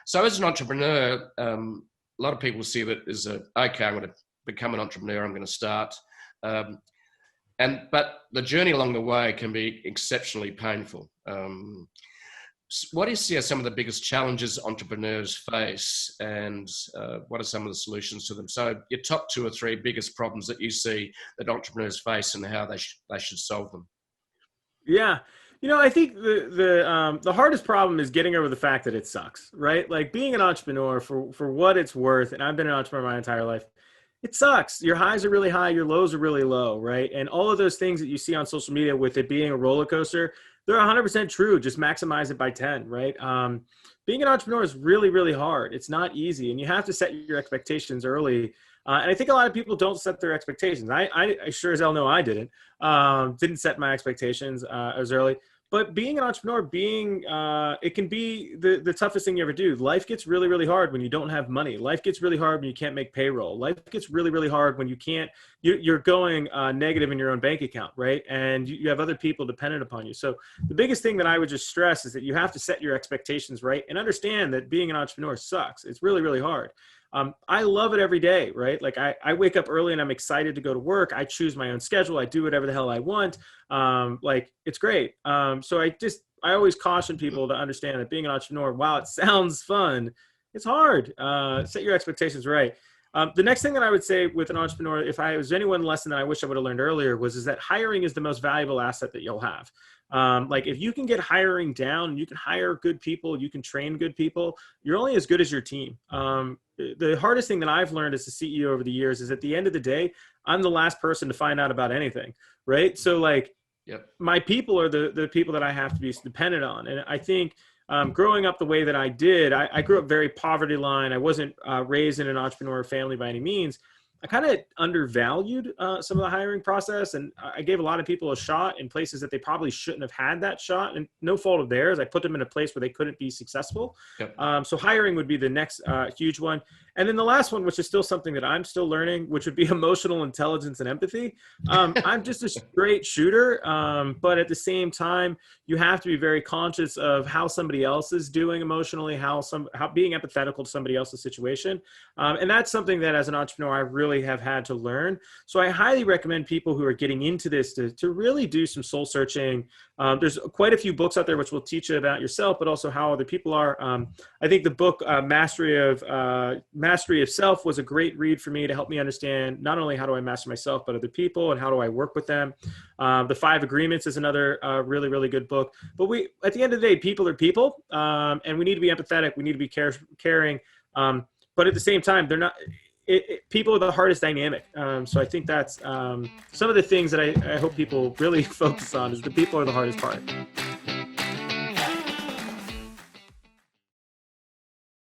So as an entrepreneur, a lot of people see that as okay, I'm going to become an entrepreneur, I'm going to start. But the journey along the way can be exceptionally painful. What do you see as some of the biggest challenges entrepreneurs face, and what are some of the solutions to them? So your top 2 or 3 biggest problems that you see that entrepreneurs face and how they should solve them. Yeah. I think the hardest problem is getting over the fact that it sucks, right? Like being an entrepreneur for what it's worth, and I've been an entrepreneur my entire life, it sucks. Your highs are really high, your lows are really low, right? And all of those things that you see on social media with it being a roller coaster, they're 100% true. Just maximize it by 10, right? Being an entrepreneur is really, really hard. It's not easy, and you have to set your expectations early. And I think a lot of people don't set their expectations. I sure as hell know I didn't set my expectations as early. But being an entrepreneur, it can be the toughest thing you ever do. Life gets really, really hard when you don't have money. Life gets really hard when you can't make payroll. Life gets really, really hard when you're going negative in your own bank account, right? And you have other people dependent upon you. So the biggest thing that I would just stress is that you have to set your expectations right and understand that being an entrepreneur sucks. It's really, really hard. I love it every day, right? Like I wake up early and I'm excited to go to work. I choose my own schedule. I do whatever the hell I want. Like it's great. So I always caution people to understand that being an entrepreneur, while it sounds fun, it's hard. Set your expectations right. The next thing that I would say with an entrepreneur, if I was anyone lesson that I wish I would have learned earlier is that hiring is the most valuable asset that you'll have. Like if you can get hiring down, you can hire good people, you can train good people, you're only as good as your team. The hardest thing that I've learned as a CEO over the years is at the end of the day, I'm the last person to find out about anything, right? So like my people are the people that I have to be dependent on. And I think growing up the way that I did, I grew up very poverty line. I wasn't raised in an entrepreneurial family by any means. I kind of undervalued some of the hiring process, and I gave a lot of people a shot in places that they probably shouldn't have had that shot, and no fault of theirs. I put them in a place where they couldn't be successful. So hiring would be the next huge one. And then the last one, which is still something that I'm still learning, which would be emotional intelligence and empathy. I'm just a straight shooter, but at the same time, you have to be very conscious of how somebody else is doing emotionally, how being empathetical to somebody else's situation. And that's something that as an entrepreneur, I really have had to learn. So I highly recommend people who are getting into this to really do some soul searching. There's quite a few books out there which will teach you about yourself, but also how other people are. I think the book Mastery of Self was a great read for me to help me understand not only how do I master myself, but other people and how do I work with them. The 5 Agreements is another really, really good book. But at the end of the day, people are people, and we need to be empathetic. We need to be caring. But at the same time, they're not. People are the hardest dynamic. So I think that's some of the things that I hope people really focus on is the people are the hardest part.